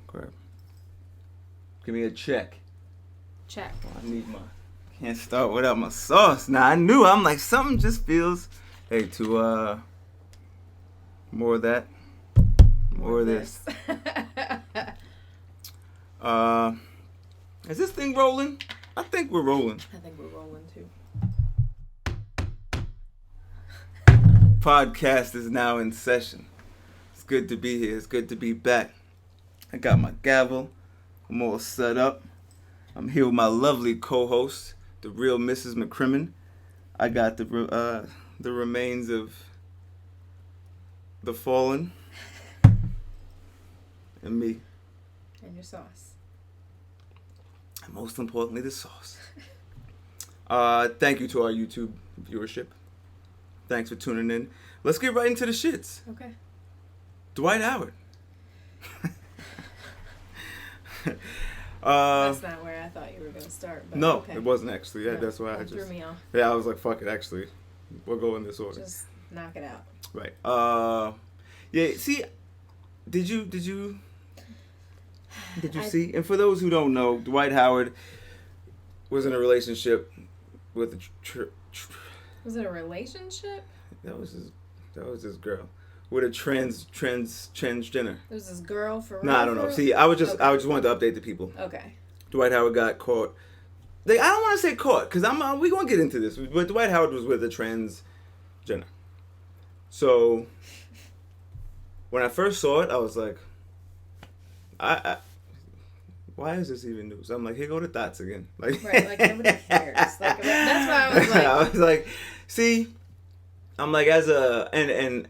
Crap. Give me a check. Check. Oh, I need my... Can't start without my sauce. Now, I knew. I'm like, something just feels... Hey, to, more of that. More of this. Is this thing rolling? I think we're rolling. I think we're rolling, too. Podcast is now in session. It's good to be here. It's good to be back. I got my gavel. I'm all set up. I'm here with my lovely co-host, the real Mrs. McCrimmon. I got the remains of the fallen and me. And your sauce. And most importantly, the sauce. Thank you to our YouTube viewership. Thanks for tuning in. Let's get right into the shits. Okay. Dwight Howard. That's not where I thought you were going to start. But no, okay. It wasn't actually. Yeah, No, that's why I threw me off. Yeah, I was like, fuck it, actually. We'll go in this order. Just knock it out. Right. Yeah, see, did you see? And for those who don't know, Dwight Howard was in a relationship with a Was it a relationship? That was his girl. With a transgender. It was this girl for real? No, I don't know. See, I just wanted to update the people. Okay. Dwight Howard got caught. I don't want to say caught, because we gonna get into this. But Dwight Howard was with a transgender. So when I first saw it, I was like, why is this even news? I'm like, here go the thoughts again. Like, right, like nobody cares. Like, that's why I was like, I was like, see, I'm like, and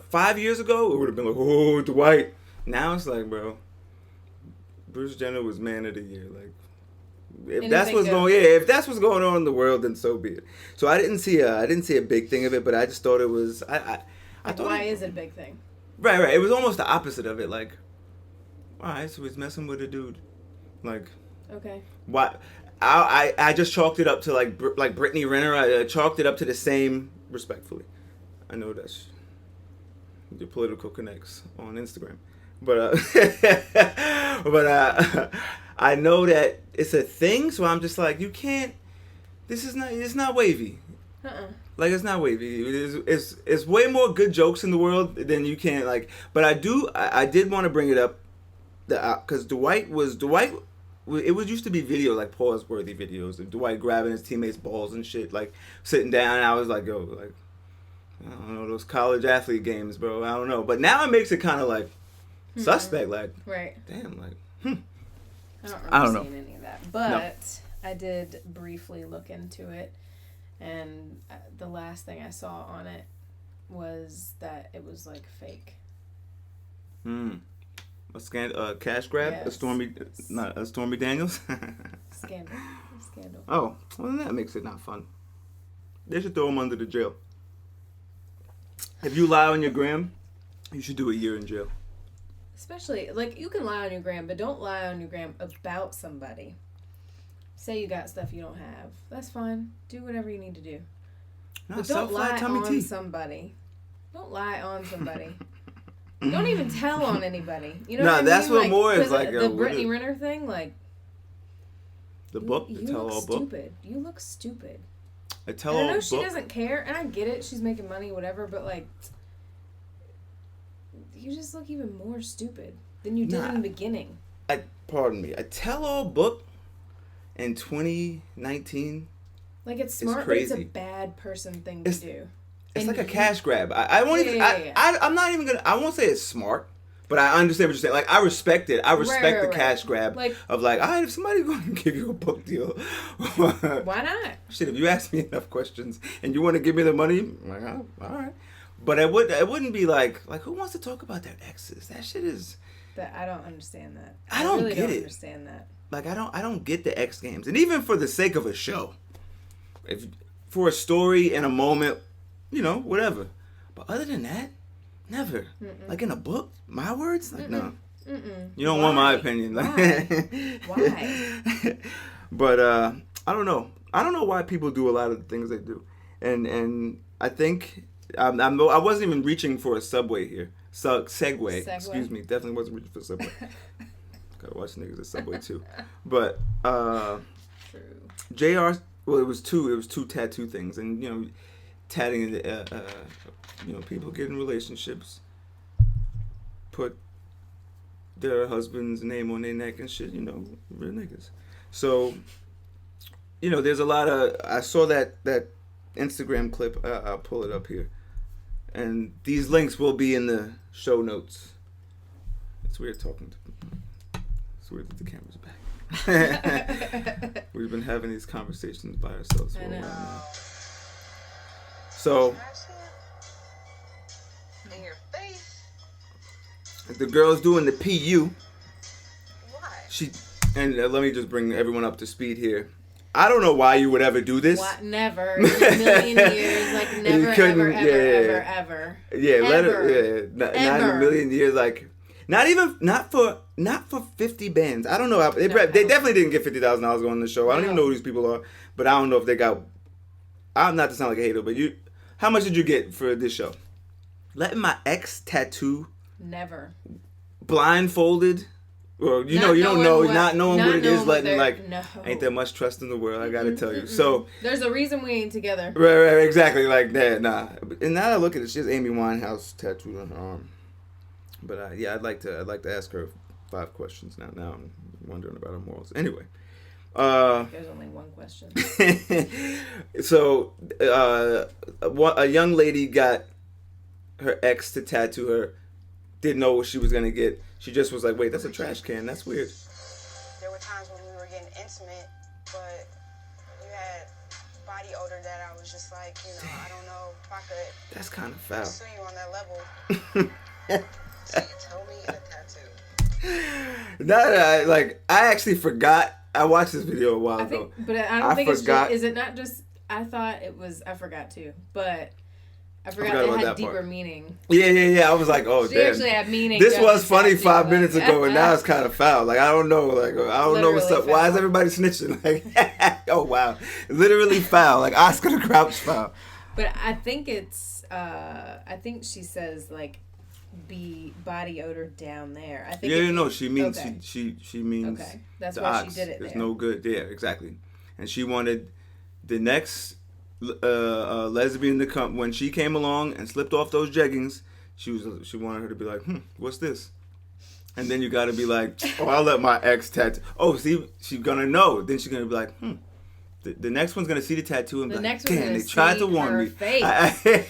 5 years ago, it would have been like, oh, Dwight. Now it's like, bro, Bruce Jenner was man of the year. Like, if that's what's going on in the world, then so be it. So I didn't see a big thing of it, but I just thought it was. I thought. Why is it a big thing? Right. It was almost the opposite of it. Like, all right, so he's messing with a dude. Like, okay. Why? I just chalked it up to like Brittany Renner. I chalked it up to the same, respectfully. I know that's your political connects on Instagram, but I know that it's a thing. So I'm just like, you can't. It's not wavy. Like, it's not wavy. It's way more good jokes in the world than you can like. But I did want to bring it up, because Dwight. It was used to be video, like pause-worthy videos of Dwight grabbing his teammates' balls and shit, like sitting down. And I was like, yo, like, I don't know, those college athlete games, bro. I don't know. But now it makes it kind of like suspect, like, right. Damn, like, I don't remember seeing any of that. But I did briefly look into it. And the last thing I saw on it was that it was like fake. A cash grab? Yes. A Stormy Daniels? Scandal. Oh, well, then that makes it not fun. They should throw him under the jail. If you lie on your gram, you should do a year in jail. Especially, like, you can lie on your gram, but don't lie on your gram about somebody. Say you got stuff you don't have. That's fine. Do whatever you need to do. No, but don't lie on somebody. Don't lie on somebody. Don't even tell on anybody. You know what I mean? That's what like, more is like the Brittany Renner thing. Like, the book, the tell-all book. Stupid. You look stupid. A tell-all book. I know she doesn't care, and I get it. She's making money, whatever. But like, you just look even more stupid than you did in the beginning. Pardon me. A tell-all book in 2019. Like, it's smart, but it's a bad person thing to do. It's like a cash grab. I won't even. I'm not even gonna. I won't say it's smart, but I understand what you're saying. Like, I respect it. I respect the cash grab of like, all right, if somebody's going to give you a book deal, why not? Shit, if you ask me enough questions and you want to give me the money, I'm like, oh, all right. But it wouldn't be like who wants to talk about their exes? That shit is. I don't understand that. I don't really get it. Understand that. Like, I don't get the X Games, and even for the sake of a show, for a story and a moment. You know, whatever. But other than that, never. Mm-mm. Like in a book, my words? Like, no. You don't want my opinion. Why? But I don't know. I don't know why people do a lot of the things they do. And I think I wasn't even reaching for a Subway here. Segway. Excuse me. Definitely wasn't reaching for Subway. Gotta watch niggas at Subway too. But True. JR. Well, it was two tattoo things, and tatting. People get in relationships, put their husband's name on their neck and shit. Real niggas. So, there's a lot of. I saw that Instagram clip. I'll pull it up here, and these links will be in the show notes. It's weird talking to. It's weird that the camera's back. We've been having these conversations by ourselves for a while now. So, in your face. The girl's doing the PU. Why? Let me just bring everyone up to speed here. I don't know why you would ever do this. What? Never in a million years, like never, ever. Yeah, not in a million years, like not for 50 bands. I don't know. They definitely didn't get $50,000 going on the show. I don't even know who these people are, but I don't know if they got. I'm not to sound like a hater, but how much did you get for this show? Letting my ex tattoo. Never. Blindfolded. Or you don't know, not knowing what it is, letting ain't that much trust in the world. I gotta tell you. So there's a reason we ain't together. Right, exactly, like that. Nah, and now that I look at it, she has Amy Winehouse tattooed on her arm. But I'd like to ask her 5 questions now. Now I'm wondering about her morals. Anyway, there's only one question. So, a young lady got her ex to tattoo her. Didn't know what she was gonna get. She just was like, wait, that's a trash can. That's weird. There were times when we were getting intimate, but you had body odor that I was just like, I don't know if I could. That's kind of foul. Pursue you on that level. So you told me a tattoo. I actually forgot. I watched this video a while ago. But I don't think forgot. Is it not just? I thought it was. I forgot too, but. I forgot it had deeper meaning. Yeah. I was like, oh, she damn. Actually had meaning. This was funny 5 minutes ago, and now it's kind of foul. Like, I don't know. Like, I don't know what's up. Foul. Why is everybody snitching? Like, oh, wow. Literally foul. Like, Oscar the Grouch foul. But I think it's, I think she says, like, be body odor down there. I think. She means, okay. she means. Okay. That's why she did it. It's no good. Yeah, exactly. And she wanted the next. Lesbian to come when she came along and slipped off those jeggings. She wanted her to be like, what's this? And then you got to be like, oh, I'll let my ex tattoo. Oh, see, she's gonna know. Then she's gonna be like, The next one's gonna see the tattoo and be like, damn, they tried to warn me.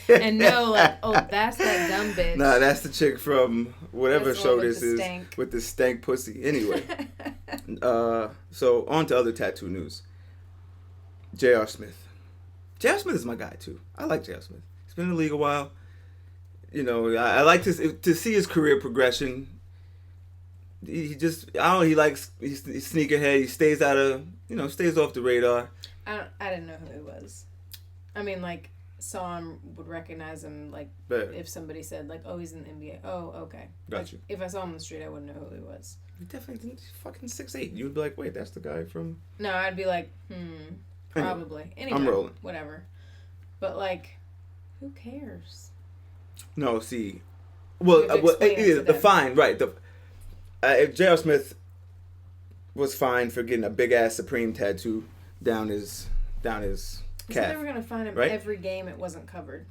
And know, like, oh, that's that dumb bitch. Nah, that's the chick from whatever show this is with the stank pussy. Anyway, so on to other tattoo news. J.R. Smith. J.R. Smith is my guy too. I like J.R. Smith. He's been in the league a while. I like to see his career progression. He likes he's sneakerhead. He stays out of stays off the radar. I didn't know who he was. I mean, like, saw him, would recognize him, like, if somebody said, like, oh, he's in the NBA. Oh, okay. Got you. If I saw him on the street, I wouldn't know who he was. He definitely didn't. He's fucking 6'8". You'd be like, wait, that's the guy from. No, I'd be like, probably. Anyway, I'm rolling. Whatever. But, like, who cares? No, see. Well, the fine, right. If J.R. Smith was fined for getting a big-ass Supreme tattoo down his calf. They were going to fine him every game it wasn't covered.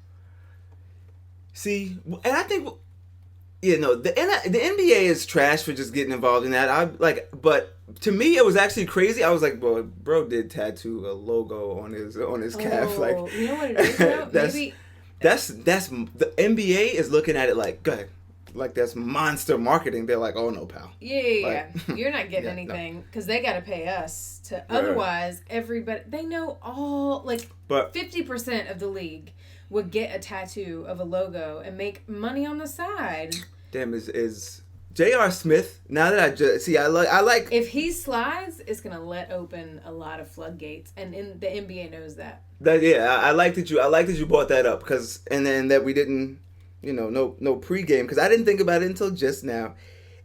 See, and I think... the NBA is trash for just getting involved in that. But to me, it was actually crazy. I was like, well, bro did tattoo a logo on his calf. Like, you know what it is though? That's the NBA is looking at it like, go ahead, like that's monster marketing. They're like, oh no, pal. Yeah. You're not getting anything because they got to pay us to. Right. Otherwise, everybody they know all 50% of the league would get a tattoo of a logo and make money on the side. Damn, is J.R. Smith, now that I just see, I like if he slides, it's gonna let open a lot of floodgates, and the NBA knows that. I like that you brought that up and then that we didn't, no pregame because I didn't think about it until just now.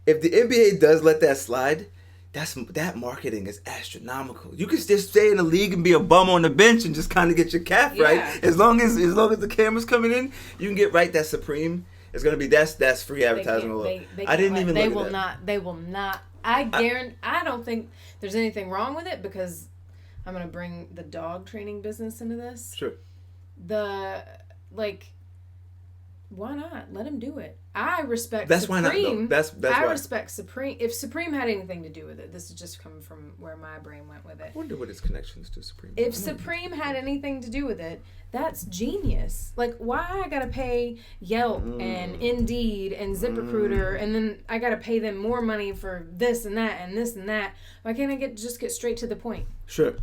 If the NBA does let that slide, that marketing is astronomical. You can just stay in the league and be a bum on the bench and just kind of get your calf right. As long as the camera's coming in, you can get right that Supreme. It's gonna be that's free advertising. I didn't even they look will at that. They will not. I guarantee. I don't think there's anything wrong with it because I'm gonna bring the dog training business into this. Sure. Why not? Let him do it. I respect that's Supreme. Why not, though. That's I why. respect Supreme. If Supreme had anything to do with it, this is just coming from where my brain went with it. I wonder what his connections to Supreme. If Supreme had anything to do with it, that's genius. Like, why I gotta pay Yelp and Indeed and ZipRecruiter, and then I gotta pay them more money for this and that and this and that? Why can't I just get straight to the point? Sure,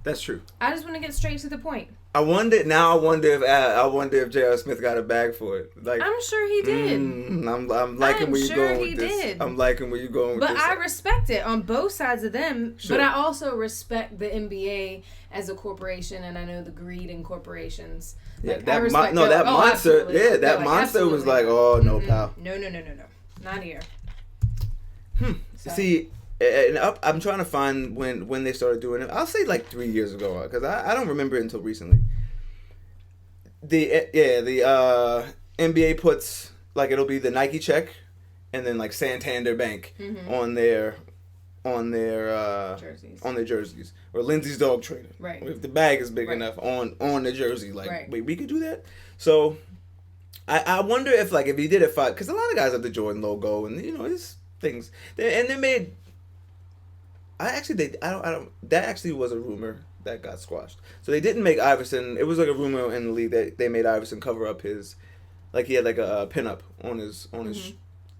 that's true. I just want to get straight to the point. I wonder if J.R. Smith got a bag for it. Like, I'm sure he did. I'm liking where you're going with this. Did. I'm liking where you're going with but this. But I respect it on both sides of them. Sure. But I also respect the NBA as a corporation, and I know the greed in corporations. Yeah, like, that monster. Yeah, that monster was like, oh no, pal. No, not here. So. See. And I'm trying to find when they started doing it. I'll say like 3 years ago because I don't remember it until recently. The NBA puts like it'll be the Nike check, and then like Santander Bank on their jerseys or Lindsey's dog trainer. Right. If the bag is big enough on the jersey, like wait, we could do that. So I wonder if he did it because a lot of guys have the Jordan logo and it's things and they made. That actually was a rumor that got squashed. So they didn't make Iverson. It was like a rumor in the league that they made Iverson cover up his, like he had like a pinup on his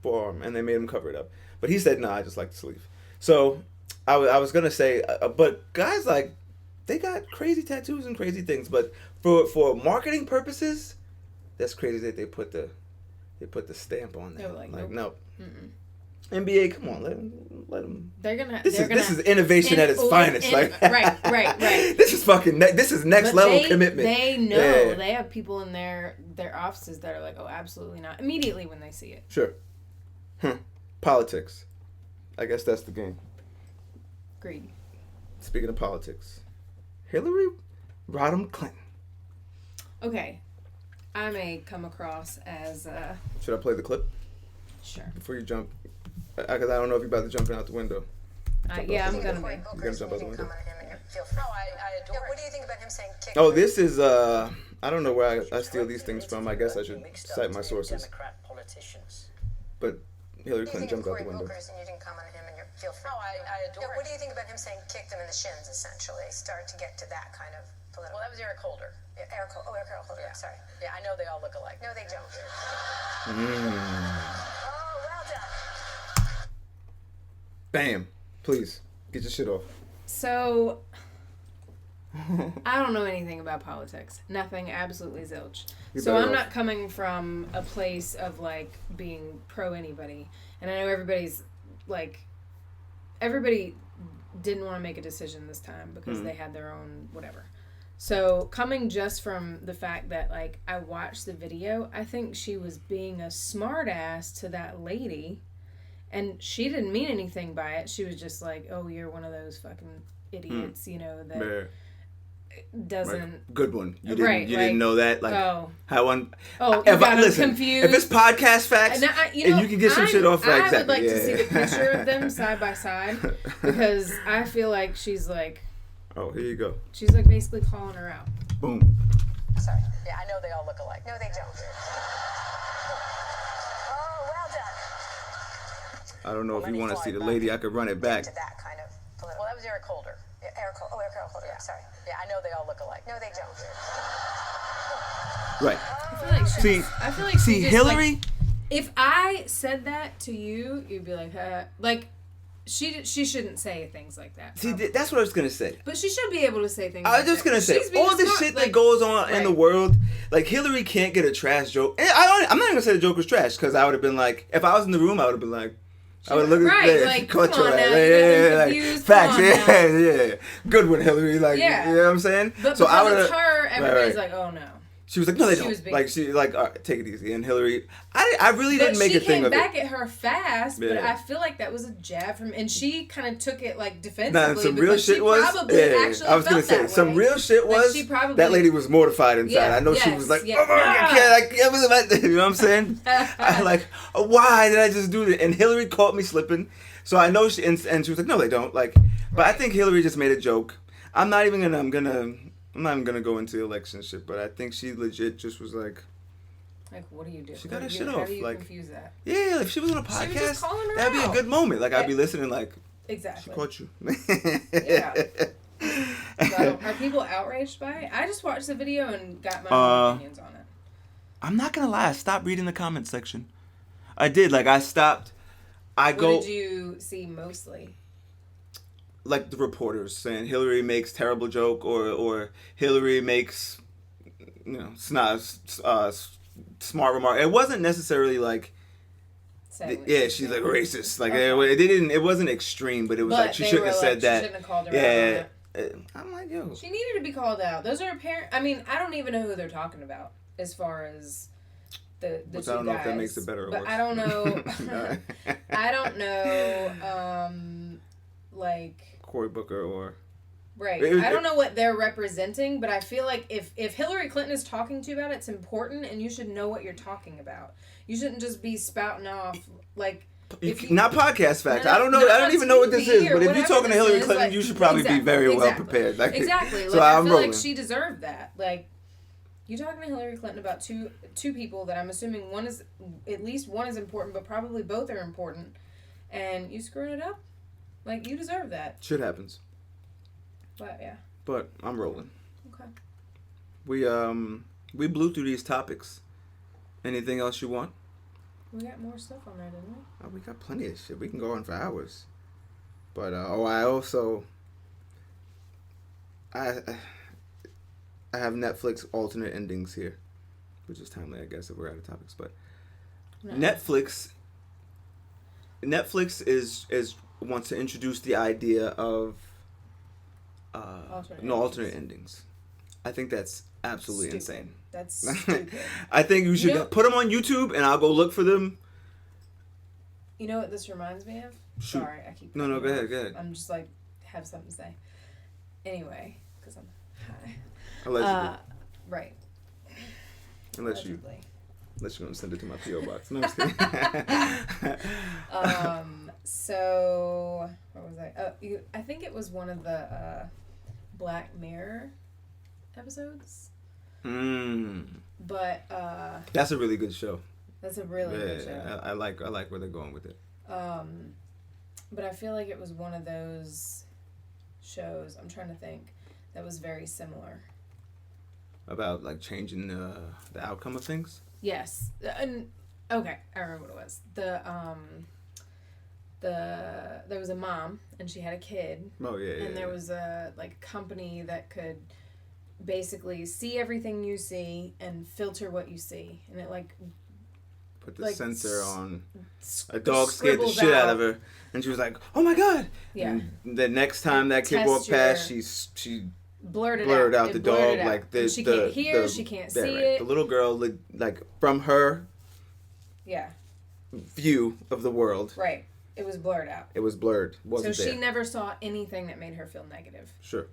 forearm, and they made him cover it up. But he said, "No, I just like the sleeve." So I was gonna say, but guys they got crazy tattoos and crazy things. But for marketing purposes, that's crazy that they put the stamp on that. Like nope. NBA, come on, let them. This is innovation at its finest. Right. This is this is next level commitment. They know they have people in their offices that are like, oh, absolutely not. Immediately when they see it. Sure. Politics. I guess that's the game. Greed. Speaking of politics, Hillary Rodham Clinton. Okay, I may come across as. Should I play the clip? Sure. Before you jump. Because I don't know if you're about to jump out the window. I'm gonna be. You're gonna jump out the window. No, I adore it. What do you think about him saying kick? Oh, this is I don't know where I steal these things from. I guess I should cite my sources. But Hillary Clinton jumped out the window. And you didn't comment on him and you feel free. No, I adore it. What do you think about him saying kicked him in the shins? Essentially, start to get to that kind of political. Well, that was Eric Holder. Yeah, Eric Holder. Yeah. Sorry. Yeah, I know they all look alike. No, they don't. Bam. Please, get your shit off. So, I don't know anything about politics. Nothing, absolutely zilch. So I'm not coming from a place of, like, being pro anybody. And I know everybody didn't want to make a decision this time because they had their own whatever. So, coming just from the fact that, like, I watched the video, I think she was being a smart ass to that lady. And she didn't mean anything by it. She was just like, oh, you're one of those fucking idiots, that doesn't... Like, good one. You didn't know that? Like, how one... confused. If it's podcast facts, and you can get some shit off I would like to see the picture of them side by side. Because I feel like she's like... Oh, here you go. She's like basically calling her out. Boom. Sorry. Yeah, I know they all look alike. No, they don't. I don't know if you want to see the lady. I could run it back. To that kind of political. Well, that was Eric Holder. Yeah, Eric Holder. Yeah. Sorry. Yeah, I know they all look alike. No, they don't. Right. I feel like Hillary. Like, if I said that to you, you'd be like, like. She shouldn't say things like that. See, that's what I was gonna say. But she should be able to say things. I was just gonna say all this shit that goes on in the world. Like Hillary can't get a trash joke. And I'm not even gonna say the joke was trash because I would have been like, if I was in the room, I would have been like. I would look at like, come on now, like, facts, yeah. Good one, Hillary. Like, you know what I'm saying? But so because it's her, everybody's like, oh no. She was like, no, they don't. Like, she, like, all right, take it easy. And Hillary, I really didn't make a thing of it. She came back at her fast, but I feel like that was a jab from, and she kind of took it, like, defensively. Nah, some real shit was, I was going to say, some real shit was, that lady was mortified inside. I know she was like, oh my God, I can't believe that. You know what I'm saying? I'm like, why did I just do that? And Hillary caught me slipping. So I know she, and she was like, no, they don't. Like, but I think Hillary just made a joke. I'm not even gonna go into election shit, but I think she legit just was like, what do you do? She got her shit off. How do you like, confuse that? Yeah, if she was on a podcast, that'd be a good moment. Like, I'd be listening, like, exactly. She caught you. Yeah. So, are people outraged by it? I just watched the video and got my own opinions on it. I'm not gonna lie, I stopped reading the comment section. I did. Like, I stopped. What did you see mostly? Like the reporters saying Hillary makes terrible joke or Hillary makes, you know, smart remark. It wasn't necessarily like, she's like racist. Like it wasn't extreme, but it was like she shouldn't have said that. She shouldn't have called her out. I'm like, yo. She needed to be called out. Those are apparent. I mean, I don't even know who they're talking about as far as the two guys. I don't know if that makes it better or worse. I don't know. I don't know. Like. Cory Booker or... Right. I don't know what they're representing, but I feel like if Hillary Clinton is talking to you about it, it's important, and you should know what you're talking about. You shouldn't just be spouting off, like... Not podcast facts. I don't know. I don't even know what this is, but if you're talking to Hillary Clinton, like, you should probably be very well prepared. Like, exactly. So like, I feel rolling. like she deserved that. Like, you're talking to Hillary Clinton about two people that I'm assuming at least one is important, but probably both are important, and you screwing it up? Like, you deserve that. Shit happens. But, yeah. But I'm rolling. Okay. We blew through these topics. Anything else you want? We got more stuff on there, didn't we? Oh, we got plenty of shit. We can go on for hours. But, I also... I have Netflix alternate endings here. Which is timely, I guess, if we're out of topics. But no. Netflix is wants to introduce the idea of alternate endings. I think that's absolutely insane. That's stupid. I think you should put them on YouTube, and I'll go look for them. You know what this reminds me of? Shoot. Sorry, I keep... No, go ahead. I'm just like, have something to say. Anyway, because I'm high. Allegedly. Right. Unless you're going to send it to my P.O. box. No, I'm just kidding. So, what was I? I think it was one of the Black Mirror episodes. But that's a really good show. That's a really good show. I like where they're going with it. But I feel like it was one of those shows, I'm trying to think, that was very similar. About like changing the outcome of things? Yes. And okay, I remember what it was. There was a mom and she had a kid. Oh yeah. And there was a company that could basically see everything you see and filter what you see, and it put the sensor on a dog, scared the shit out of her, and she was like, "Oh my God!" Yeah. And the next time that kid walked past, she blurred out the dog like this. She can't hear. She can't see it. The little girl, like from her. Yeah. View of the world. Right. It was blurred out. It was blurred. Wasn't so there. She never saw anything that made her feel negative. Sure. It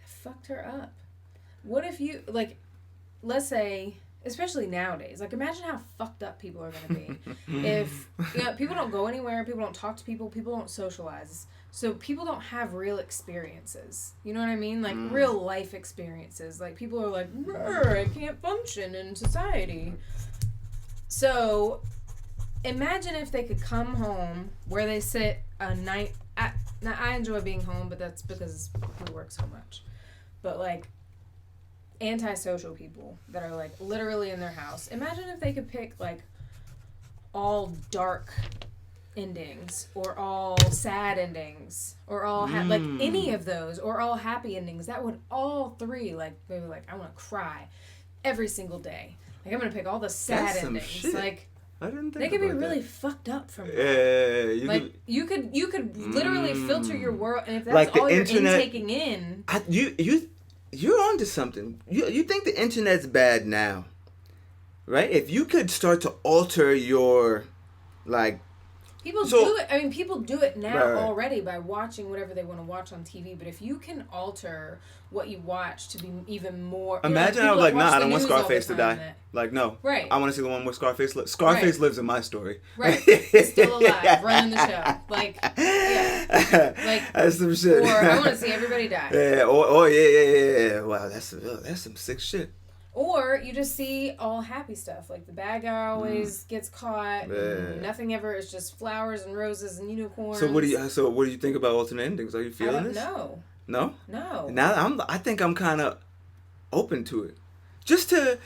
fucked her up. What if you, let's say, especially nowadays, imagine how fucked up people are going to be. If, people don't go anywhere, people don't talk to people don't socialize. So people don't have real experiences. You know what I mean? Real life experiences. People are like, I can't function in society. So... imagine if they could come home where they sit a night at... Now, I enjoy being home, but that's because we work so much. But, antisocial people that are, literally in their house. Imagine if they could pick, all dark endings, or all sad endings, or all... any of those, or all happy endings. That would all three, they were I want to cry every single day. I'm going to pick all the sad endings. Shit. I didn't think they could be really fucked up from that. You could literally filter your world, and if that's all you're intaking in, you're onto something. You think the internet's bad now, right? If you could start to alter your, like... People do it. I mean, people do it now already by watching whatever they want to watch on TV. But if you can alter what you watch to be even more... Imagine I was like, nah, I don't want Scarface to die. Like, no. Right. I want to see the one where Scarface lives. Scarface lives in my story. Right. He's still alive, running the show. Like, yeah. Like, that's some shit. Or I want to see everybody die. Yeah. Yeah. Wow, that's some sick shit. Or you just see all happy stuff. Like the bad guy always gets caught. And nothing ever. It's just flowers and roses and unicorns. So what do you think about alternate endings? Are you feeling this? No. No? No. Now I think I'm kind of open to it. Just to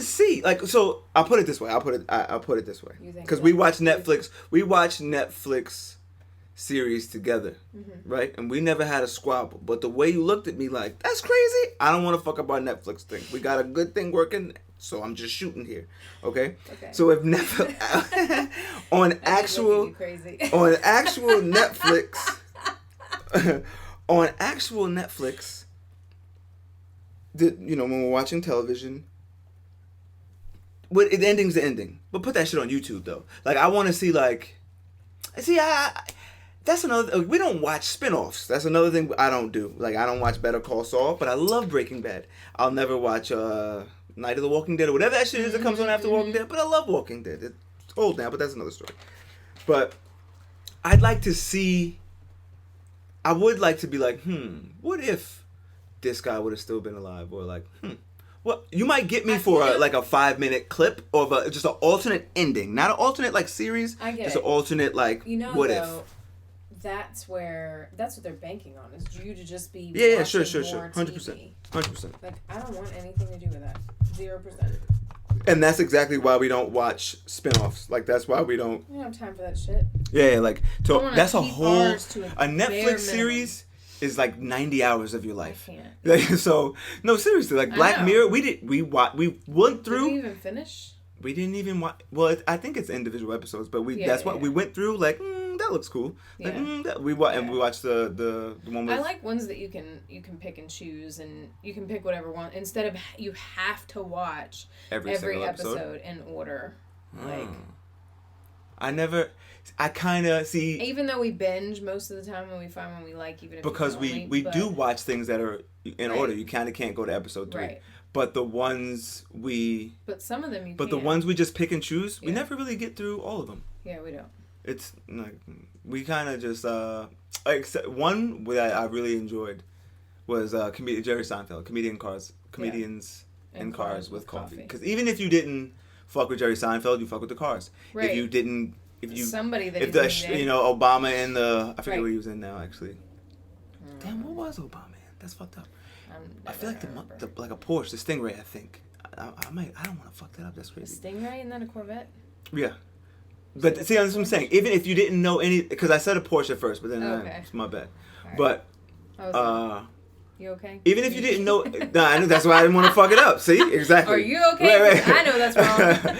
see. Like, so I'll put it this way. I'll put it this way. Because we watch Netflix. We watch Netflix series together, right? And we never had a squabble. But the way you looked at me like, that's crazy. I don't want to fuck up our Netflix thing. We got a good thing working, so I'm just shooting here. Okay? So if Netflix on actual Netflix on actual Netflix, when we're watching television, the ending's the ending. But put that shit on YouTube though. Like I want to see that's another. We don't watch spin-offs. That's another thing I don't do. Like I don't watch Better Call Saul, but I love Breaking Bad. I'll never watch Night of the Walking Dead or whatever that shit is that comes on after Walking Dead. But I love Walking Dead. It's old now, but that's another story. But I'd like to see. I would like to be like, what if this guy would have still been alive, or like, Well, you might get me for a 5-minute clip of just an alternate ending, not an alternate like series. I get just an alternate like what if. That's what they're banking on, is you to just be sure, 100%. Like I don't want anything to do with that. 0%. And that's exactly why we don't watch spin-offs. Like that's why we don't. I don't have time for that shit. Yeah, like so that's a Netflix series is like 90 hours of your life. I can't. Like, so no, seriously, like Black Mirror, we went through. Did we even finish? We didn't even watch. Well, I think it's individual episodes, but we went through. Like that looks cool. Like and we watched the one. With, I like ones that you can pick and choose, and you can pick whatever one instead of you have to watch every episode in order. Like I kind of see. Even though we binge most of the time, and we find one we like, even if because we do watch things that are in order. You kind of can't go to episode 3. Right. But the ones But some of them you But can. the ones we just pick and choose, we never really get through all of them. Yeah, we don't. It's like, we kind of just, except one that I really enjoyed was Jerry Seinfeld, Comedians in Cars with Coffee. Because even if you didn't fuck with Jerry Seinfeld, you fuck with the Cars. Right. Obama in I forget what he was in now, actually. Damn, what was Obama in? That's fucked up. I feel like like a Porsche, the Stingray. I think I don't want to fuck that up. That's crazy. A Stingray and then a Corvette. Yeah, but see, that's what I'm saying. Even if you didn't know any, because I said a Porsche at first, but then it's my bad. Right. But you okay? Even if you didn't know, I knew that's why I didn't want to fuck it up. See, exactly. Are you okay? Right. I know that's wrong.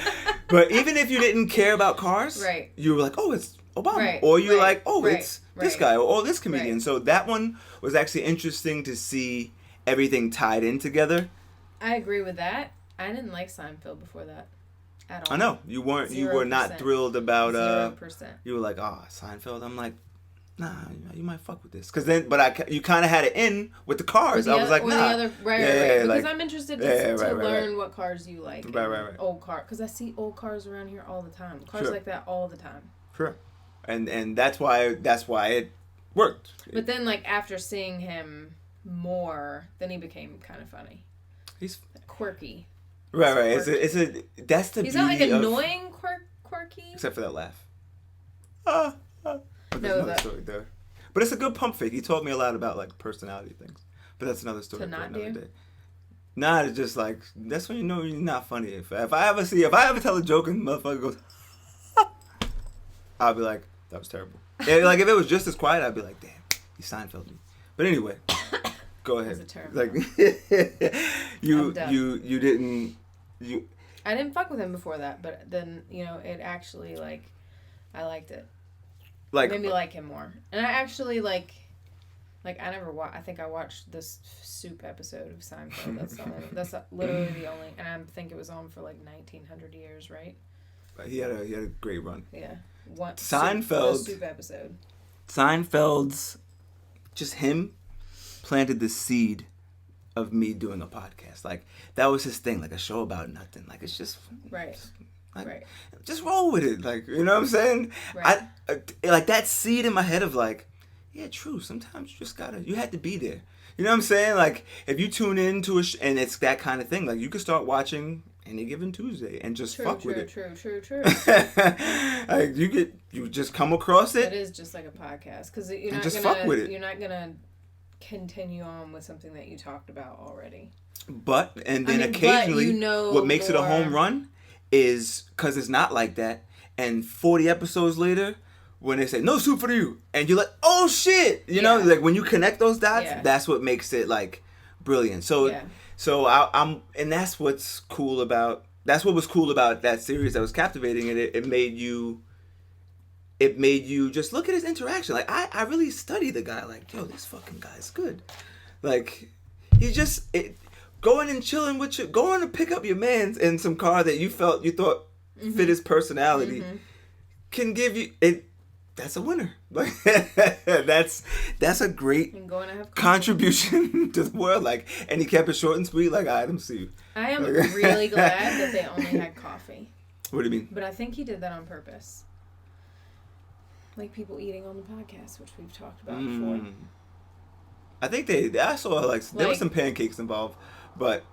But even if you didn't care about cars, right? You were like, oh, it's Obama, or you're like, oh, it's this guy, or this comedian. So that one was actually interesting to see. Everything tied in together. I agree with that. I didn't like Seinfeld before that at all. I know. You weren't 0%. You were not thrilled about 0%. You were like, Seinfeld. I'm like, nah, you might fuck with this. You kind of had it in with the Cars. I was like, nah. Right. Because I'm interested to learn what cars you like. Right. Old car. Because I see old cars around here all the time. Cars like that all the time. Sure. And that's why it worked. But then like after seeing him more, then he became kind of funny. He's quirky. Right. That's the He's not like annoying quirky. Except for that laugh. Story there. But it's a good pump fake. He taught me a lot about like personality things. But that's another story for another day. Nah, it's just like that's when you know you're not funny. If I ever tell a joke and the motherfucker goes, I'll be like, that was terrible. Yeah, like if it was just as quiet, I'd be like, damn, he Seinfeld me. But anyway. Go ahead. Like you didn't. I didn't fuck with him before that, but then it actually I liked it. Like it made me like him more, and I actually Like, I never I think I watched this Soup episode of Seinfeld. That's literally the only, and I think it was on for like 1900 years, right? He had a great run. Yeah. Seinfeld. The Soup episode. Seinfeld's, just him, planted the seed of me doing a podcast. Like, that was his thing, like a show about nothing. Like, it's just... Right. Like, right. Just roll with it. Like, you know what I'm saying? Right. I like that seed in my head of like, yeah, true. Sometimes you just you had to be there. You know what I'm saying? Like, if you tune in to and it's that kind of thing, like, you can start watching Any Given Tuesday and just fuck with it. True. Like, you just come across it. It is just like a podcast. Because you're not just gonna, fuck with it. You're not going to continue on with something that you talked about already. But, and then occasionally, what makes it a home run is, because it's not like that, and 40 episodes later, when they say, no soup for you, and you're like, oh shit, you know, like when you connect those dots, that's what makes it like brilliant. So, I'm, and that's what's cool about, that's what was cool about that series that was captivating, and it made you just look at his interaction. Like, I really study the guy, like, yo, this fucking guy's good. Like, he's just, going and chilling with you, going to pick up your man's in some car that you thought fit his personality, can give you it. That's a winner. Like, that's a great contribution to the world. Like, and he kept it short and sweet. Like, I see you. I am really glad that they only had coffee. What do you mean? But I think he did that on purpose. Like people eating on the podcast, which we've talked about before. I think I saw like there were some pancakes involved, but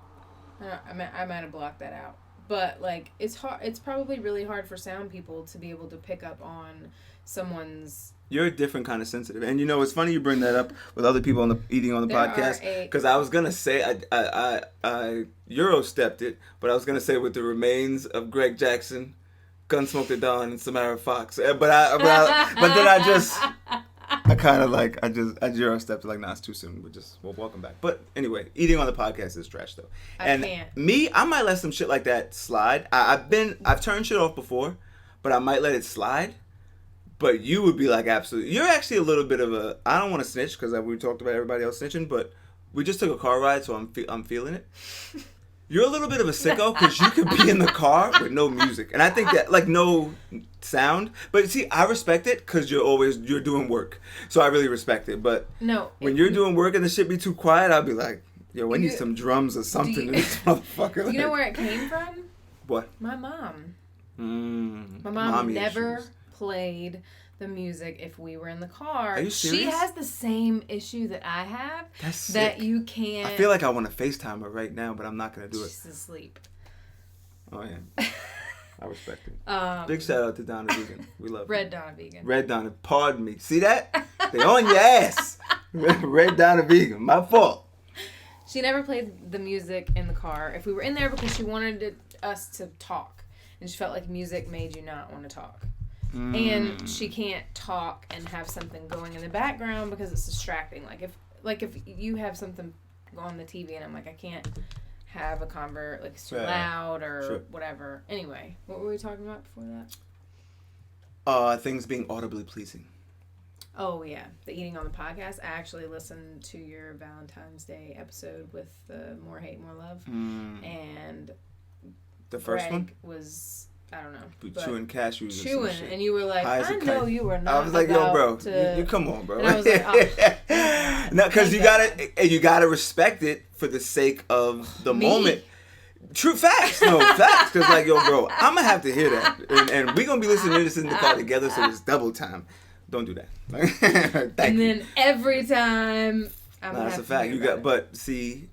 I might have blocked that out. But like it's hard. It's probably really hard for sound people to be able to pick up on someone's. You're a different kind of sensitive, and you know it's funny you bring that up with other people eating on the podcast, because I was gonna say I Eurostepped it, but I was gonna say with the remains of Greg Jackson, Gunsmoke at Dawn, and Samara Fox, but then I kind of like I Eurostepped it, like, nah, it's too soon. We'll welcome back. But anyway, eating on the podcast is trash though. I might let some shit like that slide. I've turned shit off before, but I might let it slide. But you would be like, absolutely. You're actually a little bit of a. I don't want to snitch because we talked about everybody else snitching, but we just took a car ride, so I'm feeling it. You're a little bit of a sicko because you could be in the car with no music, and I think that like no sound. But see, I respect it because you're doing work, so I really respect it. But when you're doing work and the shit be too quiet, I'll be like, yo, we need some drums or something in this motherfucker. You know where it came from? What? My mom. My mom never played the music if we were in the car. Are you serious? She has the same issue that I have. That's sick. That you can't. I feel like I want to FaceTime her right now, but I'm not gonna do it. She's asleep. Oh yeah, I respect it. Big shout out to Donna Vegan. We love Red Donna Vegan. Red Donna, pardon me. See that? They on your ass. Red Donna Vegan. My fault. She never played the music in the car. If we were in there because she wanted us to talk, and she felt like music made you not want to talk. And she can't talk and have something going in the background because it's distracting. Like if you have something on the TV and I'm like, I can't have a like it's too loud or whatever. Anyway, what were we talking about before that? Things being audibly pleasing. Oh yeah, the eating on the podcast. I actually listened to your Valentine's Day episode with More Hate, More Love, and the first Greg one was. I don't know. Chewing cashews. And you were like, I know you were not. I was like, yo, bro, you come on, bro. And I was like, oh. No, because you gotta respect it for the sake of the moment. True facts, no facts. Because like, yo, bro, I'm gonna have to hear that, and we gonna be listening to this in the car together, so it's double time. Don't do that. Then every time, that's a fact. But see.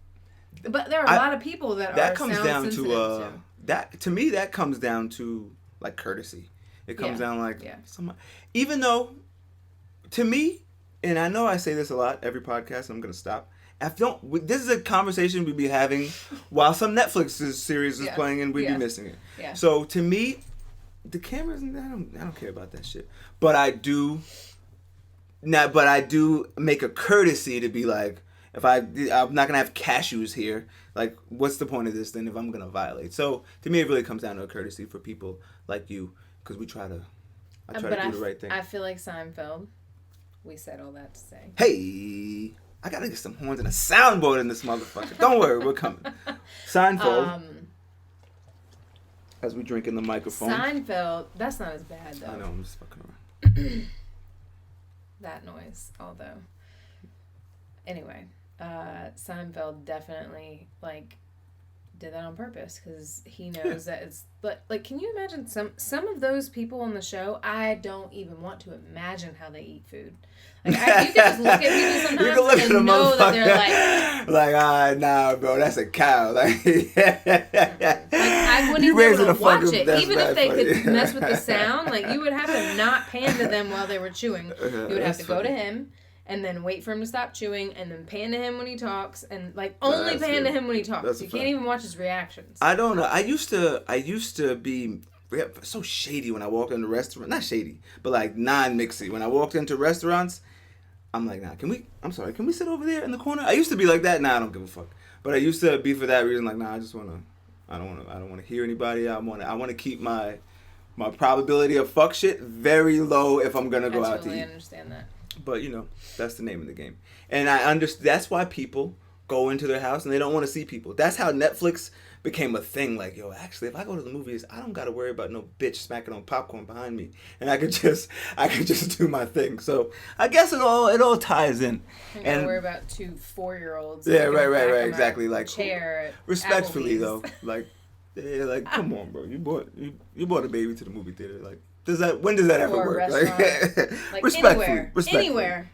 But there are a lot of people that comes down to that. To me, that comes down to like courtesy. It comes down like even though, to me, and I know I say this a lot every podcast, and I'm gonna stop. This is a conversation we'd be having while some Netflix series is playing, and we'd be missing it. Yeah. So to me, the cameras, I don't care about that shit. But I do make a courtesy to be like, if I'm not gonna have cashews here, like, what's the point of this then if I'm gonna violate? So to me, it really comes down to a courtesy for people like you, because I try to do the right thing. I feel like Seinfeld we said all that to say. Hey, I gotta get some horns and a soundboard in this motherfucker. Don't worry, we're coming. Seinfeld. As we drink in the microphone. Seinfeld, that's not as bad though. I know, I'm just fucking around. That noise, although. Anyway, Seinfeld definitely like did that on purpose because he knows that it's. But like, can you imagine some of those people on the show? I don't even want to imagine how they eat food. Like you can just look at people sometimes you can look and at a know that they're like, nah, bro, that's a cow. Like, I wouldn't even be able to watch it. Even if they could mess with the sound, like you would have to not pan to them while they were chewing. You would have to go to him and then wait for him to stop chewing and then pan to him when he talks and like only pan to him when he talks. You can't even watch his reactions. I don't know. I used to be so shady when I walked into restaurants. Not shady, but like non-mixy. When I walked into restaurants, I'm like, nah, can we sit over there in the corner? I used to be like that. Nah, I don't give a fuck. But I used to be for that reason. Like, nah, I don't want to hear anybody. I want to keep my probability of fuck shit very low if I'm gonna go out to eat. I understand that. But you know, that's the name of the game, and I understand. That's why people go into their house and they don't want to see people. That's how Netflix became a thing. Like, yo, actually, if I go to the movies, I don't gotta worry about no bitch smacking on popcorn behind me, and I could just do my thing. So I guess it all ties in. You gotta worry about 2 4-year-olds. Yeah, right, exactly. Like chair. Respectfully Applebee's. though, like, yeah, like, come on, bro, you bought a baby to the movie theater, like. When does that ever work? Like respectfully. Anywhere.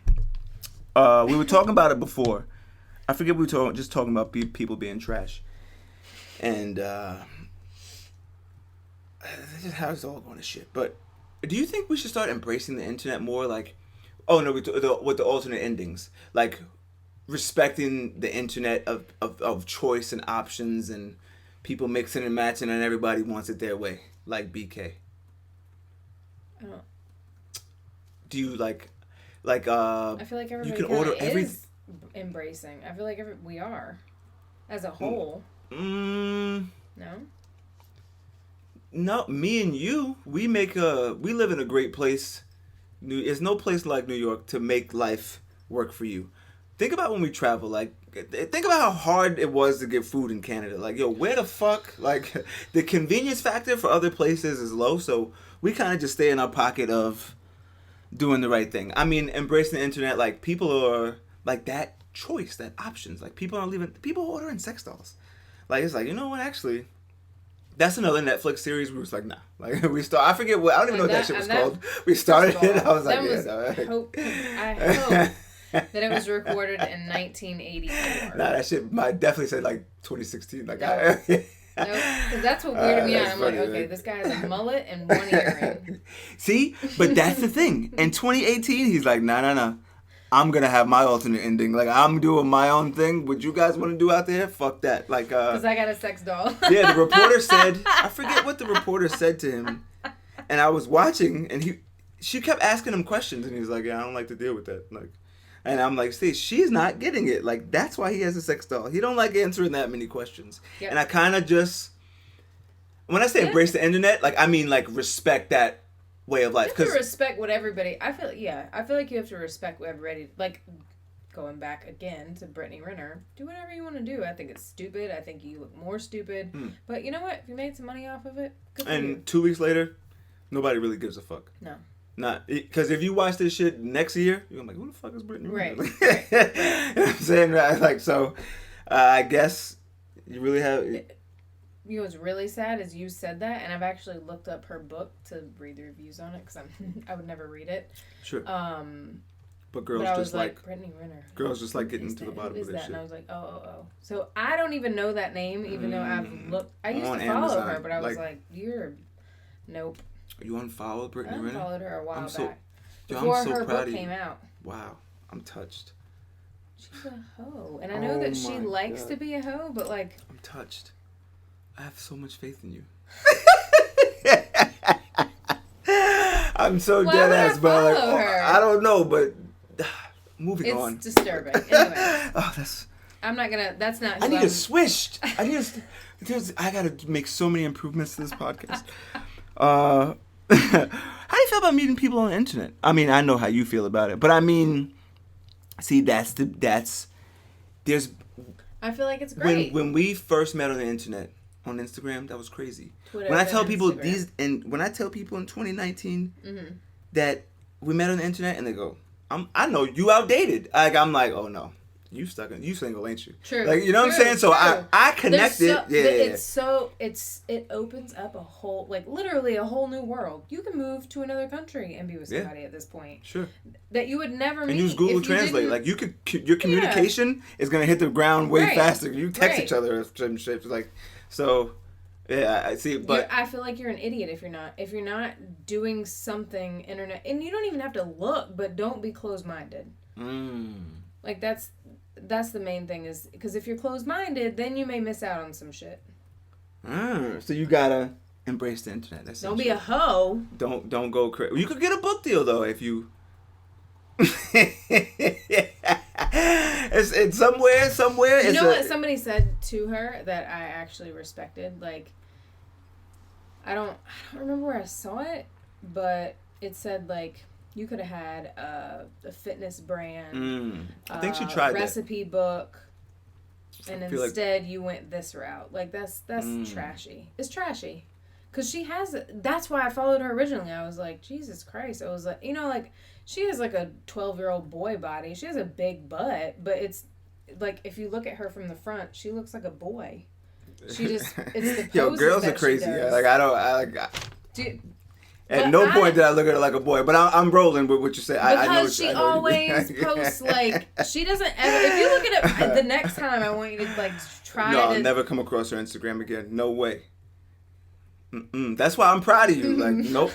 We were talking about it before. I forget we were just talking about people being trash. And this is how it's all going to shit. But do you think we should start embracing the internet more? Like, oh no, with the alternate endings. Like, respecting the internet of choice and options and people mixing and matching and everybody wants it their way. Like BK. Do you like I feel like everybody you can order is embracing. I feel like we are as a whole. No, me and you, we live in a great place. There's no place like New York to make life work for you. Think about when we travel. Like, think about how hard it was to get food in Canada. Like, yo, where the fuck? Like, the convenience factor for other places is low, so we kind of just stay in our pocket of doing the right thing. I mean, embracing the internet, like, people are, like, that choice, that options. Like, people ordering sex dolls. Like, it's like, you know what, actually, that's another Netflix series. We was like, nah. Like, I forget what, I don't even know what that shit was called. We started it, I was like, I hope that it was recorded in 1984. Nah, that shit might definitely say, like, 2016. Like, no, because that's what weirded me out. I'm like, okay, this guy has a mullet and one earring. See? But that's the thing. In 2018, he's like, nah. I'm going to have my alternate ending. Like, I'm doing my own thing. What you guys want to do out there? Fuck that. Like, because I got a sex doll. Yeah, the reporter said, I forget what the reporter said to him. And I was watching, and she kept asking him questions, and he was like, yeah, I don't like to deal with that. Like, and I'm like, see, she's not getting it. Like, that's why he has a sex doll. He don't like answering that many questions. Yep. And I kind of just, when I say embrace the internet, like, I mean, like, respect that way of life. You have to respect what everybody, I feel like you have to respect what everybody, like, going back again to Brittany Renner, do whatever you want to do. I think it's stupid. I think you look more stupid. But you know what? If you made some money off of it, good for you. And 2 weeks later, nobody really gives a fuck. No. Not because if you watch this shit next year, you're gonna be like, who the fuck is Brittany Renner? Right. You know what I'm saying? Right? Like, so, I guess you really have. You know what's really sad is you said that, and I've actually looked up her book to read the reviews on it because I would never read it. Sure. But girls I was just like Brittany Renner. Girls just like getting to the bottom of this shit. And I was like, oh. So I don't even know that name, even though I've looked. I used to follow Amazon, her, but I was like, nope. You unfollowed Brittany Renner? I unfollowed her a while back. Yo, before I'm so her proud book of you. came out. Wow, I'm touched. She's a hoe, and I know that she likes to be a hoe, but like. I'm touched. I have so much faith in you. I'm so dead ass, but like, I don't know, but moving on. It's disturbing. Anyway. That's. I'm not gonna. That's not. I need a switch. I gotta make so many improvements to this podcast. How How do you feel about meeting people on the internet? I mean, I know how you feel about it, but I mean, see, there's. I feel like it's great. When we first met on the internet, on Instagram, that was crazy. Twitter when I tell people Instagram. when I tell people in 2019 that we met on the internet and they go, I know you outdated. Like, I'm like, oh no. You single, ain't you? True. Like, you know what I'm saying? So I connected. It opens up a whole, like, literally a whole new world. You can move to another country and be with somebody at this point. Sure. That you would never meet. And use Google Translate. Like, your communication is gonna hit the ground way faster. You text each other or some shit. Like, so. Yeah, I see, but I feel like you're an idiot if you're not doing something internet, and you don't even have to look, but don't be closed-minded. Like that's the main thing, is because if you're closed-minded, then you may miss out on some shit. So you gotta embrace the internet. That's don't be a hoe. Don't go crazy. You could get a book deal though if you. it's somewhere. You know what somebody said to her that I actually respected? Like, I don't remember where I saw it, but it said, like, you could have had a fitness brand. I think she tried recipe book, and instead you went this route. Like, that's trashy. It's trashy. Because she has... That's why I followed her originally. I was like, Jesus Christ. I was like, you know, like, she has, like, a 12-year-old boy body. She has a big butt. But it's... Like, if you look at her from the front, she looks like a boy. She just... It's the poses Yo, girls that are crazy. She does. Like, Dude, at no point did I look at her like a boy. But I'm rolling with what you said. Because she always posts, like... She doesn't ever... If you look at it... The next time, I want you to, like, try to... No, I'll never come across her Instagram again. No way. That's why I'm proud of you. Like, nope.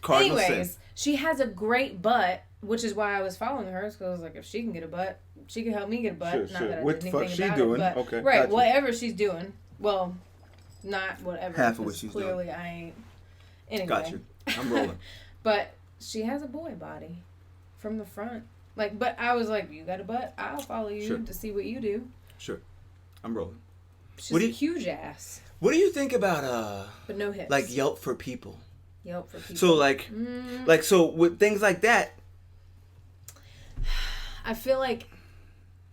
Anyways, she has a great butt, which is why I was following her. Because I was like, if she can get a butt, she can help me get a butt. Sure. Not that I What did the fuck anything she about doing? it, but, Okay. right, Gotcha. whatever she's doing. Well, not whatever. Half of what she's clearly doing. I ain't. Anyway. Got you. I'm rolling. But she has a boy body from the front. Like, but I was like, you got a butt? I'll follow you to see what you do. Sure. I'm rolling. She's a huge ass. What do you think about but no hips. like Yelp for people? Yelp for people. So like so with things like that, I feel like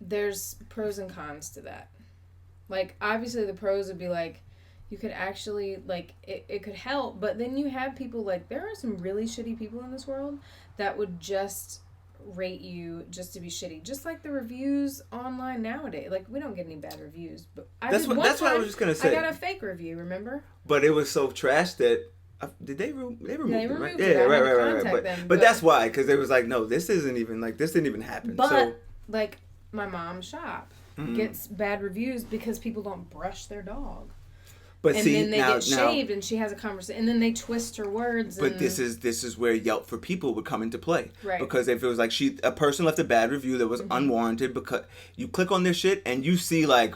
there's pros and cons to that. Like, obviously the pros would be like, you could actually, like, it could help, but then you have people, like, there are some really shitty people in this world that would just rate you just to be shitty, just like the reviews online nowadays. Like, we don't get any bad reviews, but that's what I was just gonna say. I got a fake review, remember? But it was so trash that they removed it, right? Yeah, right. But that's why, because it was like, no, this isn't even like this didn't even happen. But so, like, my mom's shop gets bad reviews because people don't brush their dog. But and then they get shaved, and she has a conversation, and then they twist her words. But this is where Yelp for people would come into play, right? Because if it was like a person left a bad review that was unwarranted, because you click on their shit and you see like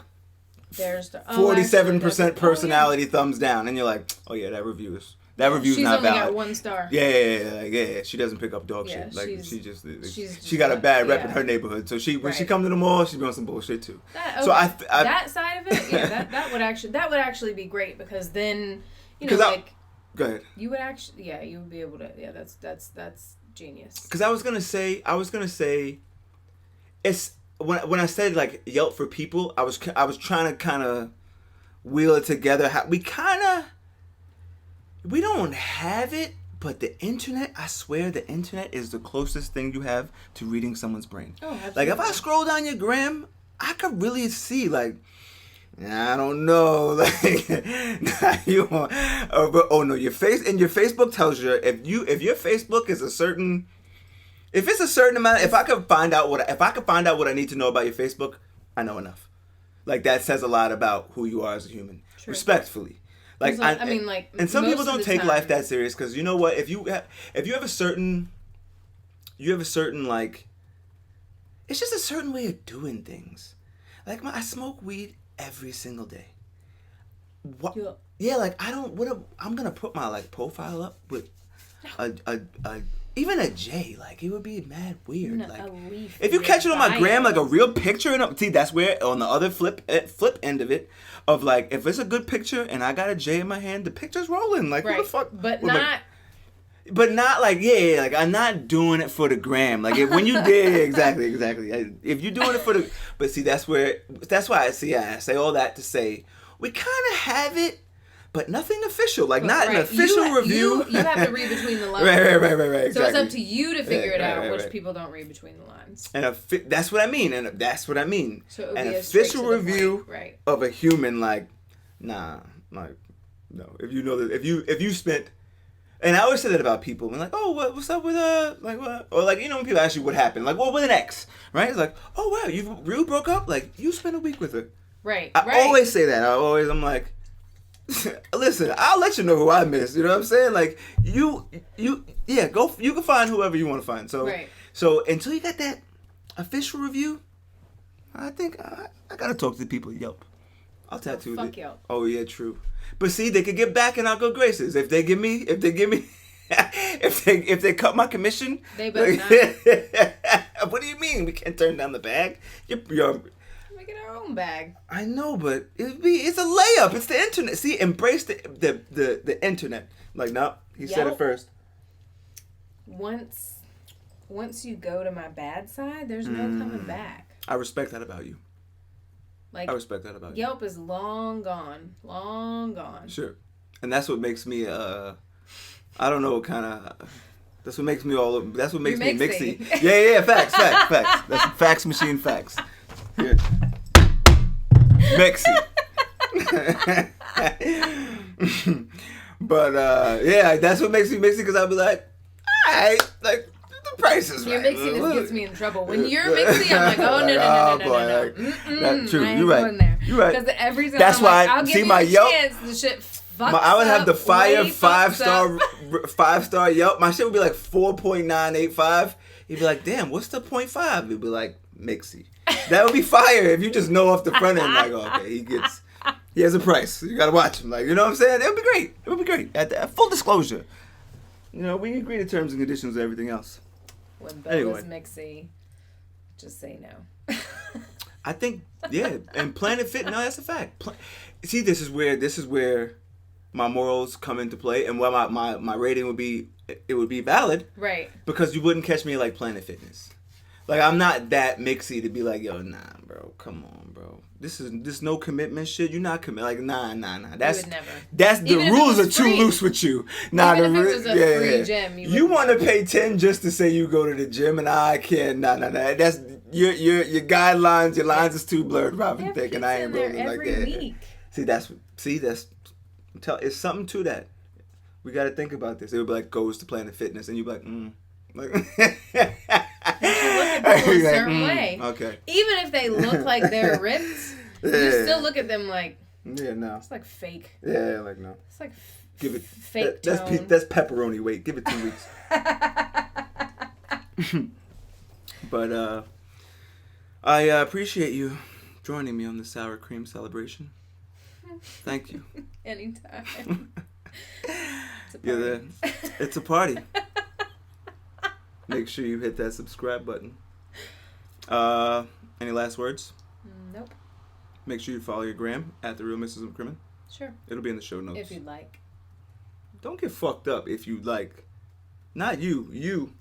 there's 47% personality thumbs down, and you're like, oh yeah, that review's not valid. She's only got 1 star. Yeah. She doesn't pick up dog shit. Like she got a bad rep in her neighborhood. So when she come to the mall, she be on some bullshit too. That side of it, yeah, that would actually be great, because then go ahead. You would actually, you would be able to. Yeah, that's genius. Because I was gonna say, it's when I said like Yelp for people, I was trying to kind of wheel it together. We don't have it, but the internet, I swear the internet is the closest thing you have to reading someone's brain. Oh, absolutely. Like, if I scroll down your gram, I could really see, like, I don't know, like, your Facebook tells you, if your Facebook is if it's a certain amount, if I could find out what I need to know about your Facebook, I know enough. Like, that says a lot about who you are as a human. True. Respectfully. Like, and some people don't take life that serious, because you know what? If you have a certain like, it's just a certain way of doing things. Like, I smoke weed every single day. What? Yeah, like I'm gonna put my like profile up with even a J. Like, it would be mad weird. No, like, if you catch it on my gram, like a real picture, see, that's where on the other flip end of it, of like, if it's a good picture and I got a J in my hand, the picture's rolling. Like, who the fuck? But not. But not like, like, I'm not doing it for the gram. Like, when you did, exactly. If you're doing it for the, but see, that's why I say all that to say, we kind of have it, but nothing official. Like, not an official review. You have to read between the lines. Right. Exactly. So it's up to you to figure it out, which people don't read between the lines. And that's what I mean. So it would an be official review right. of a human, like, nah, like, no. If you know that, if you spent. And I always say that about people. I'm like, oh, what's up with, like, what? Or, like, you know, when people ask you what happened. Like, well, with an ex, right? It's like, oh, wow, you really broke up? Like, you spent a week with her. Right, I always say that. I'm like, listen, I'll let you know who I miss. You know what I'm saying? Like, you can find whoever you want to find. So, so until you got that official review, I think I got to talk to the people at Yelp. I'll tattoo fuck Yelp. Oh, yeah, true. But see, they could get back in our good graces if they give me, if they cut my commission. They better not. What do you mean we can't turn down the bag? You're making our own bag. I know, but it's a layup. It's the internet. See, embrace the internet. Like, no, he said it first. Once you go to my bad side, there's no coming back. I respect that about you. Like, I respect that about you. Yelp is long gone. Sure. And that's what makes me, I don't know what kind of, that's what makes me mixy. Yeah, facts. That's fax machine facts. Here. Mixy. But, that's what makes me mixy, because I'll be like, all right, like, the price is Your right. mixiness gets me in trouble. When you're mixy, I'm like, oh, no. True, I ain't you're right. going there. You're right. Because every time that's I'm why, like, I'll give see you my the Yelp, chance, the shit fucks I would have the fire up, 5-star Yelp. My shit would be like 4.985. He'd be like, damn, what's the 0.5? He'd be like, mixy. That would be fire if you just know off the front end, like, okay, he has a price. You gotta watch him. Like, you know what I'm saying? It would be great. At full disclosure. You know, we agree to terms and conditions and everything else. When Beau is mixy, just say no. I think, yeah, and Planet Fit, no, that's a fact. See, this is where my morals come into play, and why my rating would be valid. Right. Because you wouldn't catch me like Planet Fitness. Like, I'm not that mixy to be like, yo, nah, bro, come on, bro. This no commitment shit. You're not committed. Like, nah. That's the rules are too loose with you. Nah, even if it was a free gym, you want to pay 10 just to say you go to the gym, and I can't. Nah. That's your guidelines. Your lines is too blurred. Robin thinking I ain't rolling like that. Week. It's something to that. We got to think about this. It would be like goes to Planet Fitness, and you'd be like, Like, you look at them a certain way. Okay. Even if they look like they're ripped, you still lock at them like. Yeah, no. It's like fake. Yeah, like no. It's like give it fake. That's pepperoni weight. Give it 2 weeks. But I appreciate you joining me on the sour cream celebration. Thank you. Anytime. It's a party. Make sure you hit that subscribe button. Any last words? Nope. Make sure you follow your gram at The Real Mrs. McCrimmon. Sure. It'll be in the show notes. If you'd like. Don't get fucked up if you'd like. Not you. You.